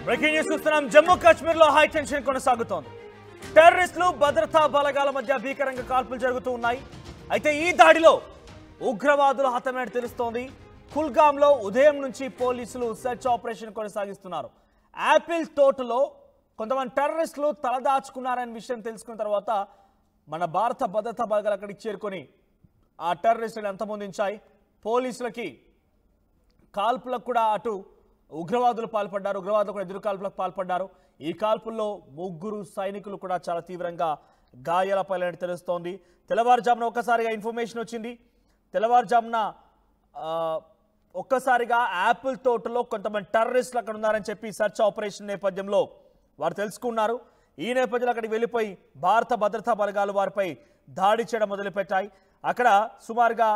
Breaking news చూస్తున్నాం. జమ్మూ కాశ్మీర్ లో high tension కొనసాగుతోంది. టెర్రరిస్టులు భద్రతా బలగాల మధ్య భీకరంగా కాల్పులు జరుగుతూ ఉన్నాయి. అయితే ఈ దాడిలో ఉగ్రవాదులు హతమైనట్టు తెలుస్తోంది. కుల్గామ్ లో ఉదయం నుంచి పోలీసులు సెర్చ్ ఆపరేషన్ కొనసాగిస్తున్నారు. యాపిల్ తోటలో కొంతమంది టెర్రరిస్టులు తలదాచుకున్నారనే విషయం తెలుసుకున్న తర్వాత మన భారత భద్రతా బలగాలు అక్కడికి చేరుకొని ఆ టెర్రరిస్టులను అంతమొందించాయి. పోలీసులకి కాల్పులకు కూడా అటు ఉగ్రవాదులు పాల్పడ్డారు. ఉగ్రవాదులు కూడా ఎదురు కాల్పులకు పాల్పడ్డారు. ఈ కాల్పుల్లో 3 సైనికులు కూడా చాలా తీవ్రంగా గాయాల పాలైనట్టు తెలుస్తోంది. తెల్లవారుజామున ఒక్కసారిగా ఇన్ఫర్మేషన్ వచ్చింది. తెల్లవారుజామున ఒక్కసారిగా యాపిల్ తోటలో కొంతమంది టెర్రరిస్టులు అక్కడ ఉన్నారని చెప్పి సెర్చ్ ఆపరేషన్ నేపథ్యంలో వారు తెలుసుకున్నారు. ఈ నేపథ్యంలో అక్కడికి వెళ్ళిపోయి భారత భద్రతా బలగాలు వారిపై దాడి చేయడం మొదలుపెట్టాయి. అక్కడ సుమారుగా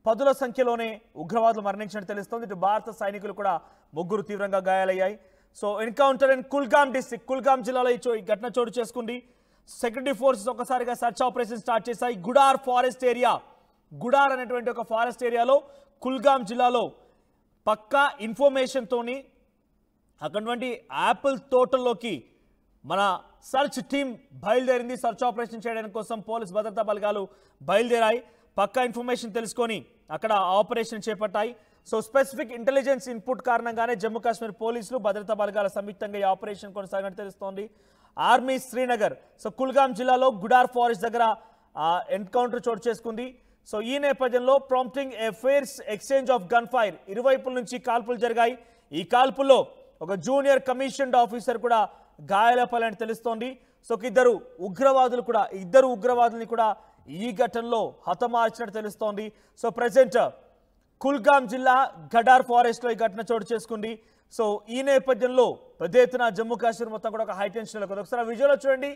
10ల సంఖ్యలోనే ఉగ్రవాదులు మరణించినట్టు తెలుస్తోంది. ఇటు భారత సైనికులు కూడా 3 తీవ్రంగా గాయాలయ్యాయి. So encounter in Kulgam district, Kulgam జిల్లాలో ఈ ఘటన చోటు చేసుకుంది. సెక్యూరిటీ ఫోర్సెస్ ఒక్కసారిగా సర్చ్ ఆపరేషన్ స్టార్ట్ చేశాయి. గుడార్ ఫారెస్ట్ ఏరియా, గుడార్ అనేటువంటి ఒక ఫారెస్ట్ ఏరియాలో కుల్గామ్ జిల్లాలో పక్కా ఇన్ఫర్మేషన్తోని అక్కడటువంటి యాపిల్ తోటల్లోకి మన సర్చ్ టీమ్ బయలుదేరింది. సర్చ్ ఆపరేషన్ చేయడానికి కోసం పోలీస్ భద్రతా బలగాలు బయలుదేరాయి. పక్కా ఇన్ఫర్మేషన్ తెలుసుకొని అక్కడ ఆపరేషన్ చేపట్టాయి. సో స్పెసిఫిక్ ఇంటెలిజెన్స్ ఇన్పుట్ కారణంగానే జమ్మూ కాశ్మీర్ పోలీసులు భద్రతా బలగాల సంయుక్తంగా ఈ ఆపరేషన్ కొనసాగినట్టు తెలుస్తోంది. ఆర్మీ శ్రీనగర్, సో కుల్గామ్ జిల్లాలో గుడార్ ఫారెస్ట్ దగ్గర ఎన్కౌంటర్ చోటు చేసుకుంది. సో ఈ నేపథ్యంలో prompting A fires exchange of gun fire, ఇరువైపుల నుంచి కాల్పులు జరిగాయి. ఈ కాల్పుల్లో ఒక జూనియర్ కమిషన్డ్ ఆఫీసర్ కూడా గాయాల పాలైనట్టు తెలుస్తోంది. సో ఇద్దరు ఉగ్రవాదుల్ని కూడా ఈ ఘటనలో హతమార్చినట్టు తెలుస్తోంది. సో ప్రెసెంట్ కుల్గామ్ జిల్లా గడార్ ఫారెస్ట్ లో ఈ ఘటన చోటు చేసుకుంది. సో ఈ నేపథ్యంలో పెద్ద ఎత్తున జమ్మూ కాశ్మీర్ మొత్తం కూడా ఒక హై టెన్షన్ లో ఉంది. ఒకసారి విజువల్లో చూడండి.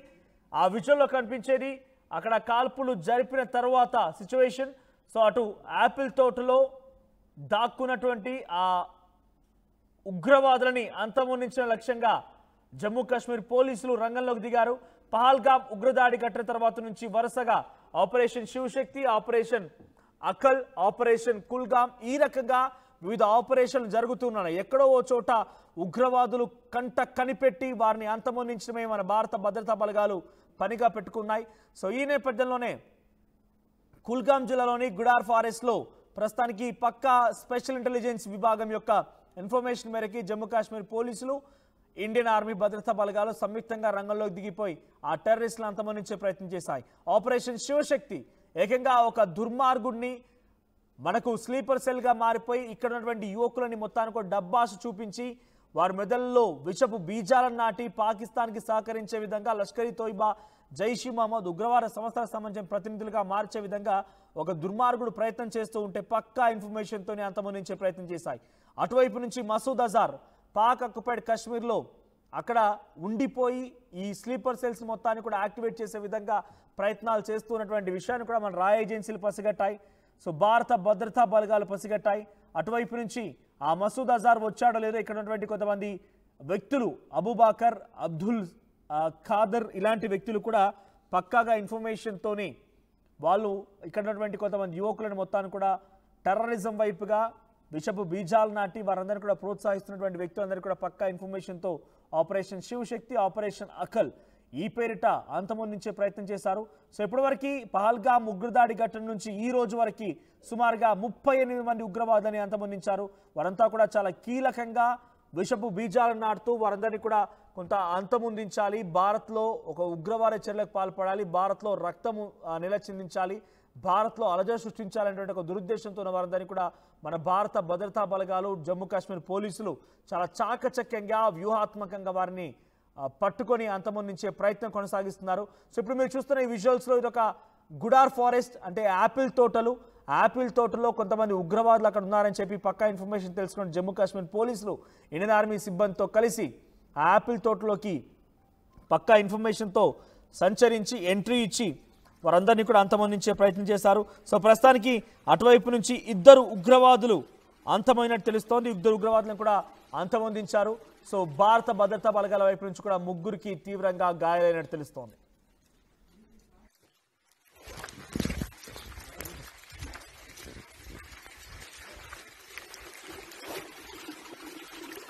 ఆ విజువల్లో కనిపించేది అక్కడ కాల్పులు జరిపిన తర్వాత సిచ్యువేషన్. సో అటు యాపిల్ తోటలో దాక్కున్నటువంటి ఆ ఉగ్రవాదులని అంతమొందించిన లక్ష్యంగా జమ్మూ కాశ్మీర్ పోలీసులు రంగంలోకి దిగారు. పహల్గామ్ ఉగ్రదాడి ఘటన తర్వాత నుంచి వరుసగా operation Shivshakti, operation Akal, operation Kulgam, ఈ రకంగా వివిధ ఆపరేషన్లు జరుగుతున్నాయి. ఎక్కడో ఓ చోట ఉగ్రవాదులు కంట కనిపెట్టి వారిని అంతమొందించడమే మన భారత భద్రతా బలగాలు పనిగా పెట్టుకున్నాయి. సో ఈ నేపథ్యంలోనే కుల్గామ్ జిల్లాలోని గుడార్ ఫారెస్ట్ లో ప్రస్తుతానికి పక్కా స్పెషల్ ఇంటెలిజెన్స్ విభాగం యొక్క ఇన్ఫర్మేషన్ మేరకి జమ్మూ కాశ్మీర్ పోలీసులు, ఇండియన్ ఆర్మీ భద్రతా బలగాలు సంయుక్తంగా రంగంలోకి దిగిపోయి ఆ టెర్రరిస్టులను అంతమొందించే ప్రయత్నం చేశాయి. ఆపరేషన్ శివశక్తి ఏకంగా ఒక దుర్మార్గుడిని మనకు స్లీపర్ సెల్గా మారిపోయి ఇక్కడ ఉన్నటువంటి యువకులని మొత్తానికి డబ్బాష చూపించి వారి మెదళ్ళలో విషపు బీజాలను నాటి పాకిస్తాన్కి సహకరించే విధంగా లష్కర్ ఈ తోయిబా, జైష్ ఈ మహమ్మద్ ఉగ్రవాద సంస్థలకు సంబంధించిన ప్రతినిధులుగా మార్చే విధంగా ఒక దుర్మార్గుడు ప్రయత్నం చేస్తూ ఉంటే పక్కా ఇన్ఫర్మేషన్తోనే అంతమొందించే ప్రయత్నం చేశాయి. అటువైపు నుంచి మసూద్ అజార్ పాక్ ఆక్యుపైడ్ కాశ్మీర్లో అక్కడ ఉండిపోయి ఈ స్లీపర్ సెల్స్ మొత్తాన్ని కూడా యాక్టివేట్ చేసే విధంగా ప్రయత్నాలు చేస్తున్నటువంటి విషయాన్ని కూడా మన రాయ్ ఏజెన్సీలు పసిగట్టాయి. సో భారత భద్రతా బలగాలు పసిగట్టాయి. అటువైపు నుంచి ఆ మసూద్ అజార్ వచ్చాడో లేదో ఇక్కడ ఉన్నటువంటి కొంతమంది వ్యక్తులు, అబూబాకర్, అబ్దుల్ ఖాదర్ ఇలాంటి వ్యక్తులు కూడా పక్కాగా ఇన్ఫర్మేషన్తోని వాళ్ళు ఇక్కడ ఉన్నటువంటి కొంతమంది యువకులను మొత్తాన్ని కూడా టెర్రరిజం వైపుగా విషపు బీజాలు నాటి వారందరినీ కూడా ప్రోత్సహిస్తున్నటువంటి వ్యక్తులందరికీ కూడా పక్కా ఇన్ఫర్మేషన్తో ఆపరేషన్ శివశక్తి, ఆపరేషన్ అకల్ ఈ పేరిట అంతమొందించే ప్రయత్నం చేశారు. సో ఇప్పటివరకు పహల్గామ్ ఉగ్రదాడి ఘటన నుంచి ఈ రోజు వరకు సుమారుగా 38 మంది ఉగ్రవాదులని అంతమొందించారు. వారంతా కూడా చాలా కీలకంగా విషపు బీజాలను నాటుతూ వారందరినీ కూడా కొంత అంతమొందించాలి. భారత్లో ఒక ఉగ్రవాద చర్యలకు పాల్పడాలి, భారత్లో రక్తము నెల చెందించాలి, భారత్లో అలజడి సృష్టించాలనేటువంటి ఒక దురుద్దేశంతో ఉన్న వారందరినీ కూడా మన భారత భద్రతా బలగాలు, జమ్మూ కాశ్మీర్ పోలీసులు చాలా చాకచక్యంగా వ్యూహాత్మకంగా వారిని పట్టుకొని అంతమొందించే ప్రయత్నం కొనసాగిస్తున్నారు. సో ఇప్పుడు మీరు చూస్తున్న ఈ విజువల్స్లో ఇది ఒక గుడార్ ఫారెస్ట్, అంటే యాపిల్ తోటలు. యాపిల్ తోటలో కొంతమంది ఉగ్రవాదులు అక్కడ ఉన్నారని చెప్పి పక్కా ఇన్ఫర్మేషన్ తెలుసుకుని జమ్మూ కాశ్మీర్ పోలీసులు ఇండియన్ ఆర్మీ సిబ్బందితో కలిసి ఆ యాపిల్ తోటలోకి పక్కా ఇన్ఫర్మేషన్తో సంచరించి ఎంట్రీ ఇచ్చి వారందరినీ కూడా అంతమొందించే ప్రయత్నం చేశారు. సో ప్రస్తుతానికి అటువైపు నుంచి 2 ఉగ్రవాదులు అంతమైనట్టు తెలుస్తోంది. 2 ఉగ్రవాదులను కూడా అంతమొందించారు. సో భారత భద్రతా బలగాల వైపు నుంచి కూడా 3కి తీవ్రంగా గాయాలైనట్టు తెలుస్తోంది.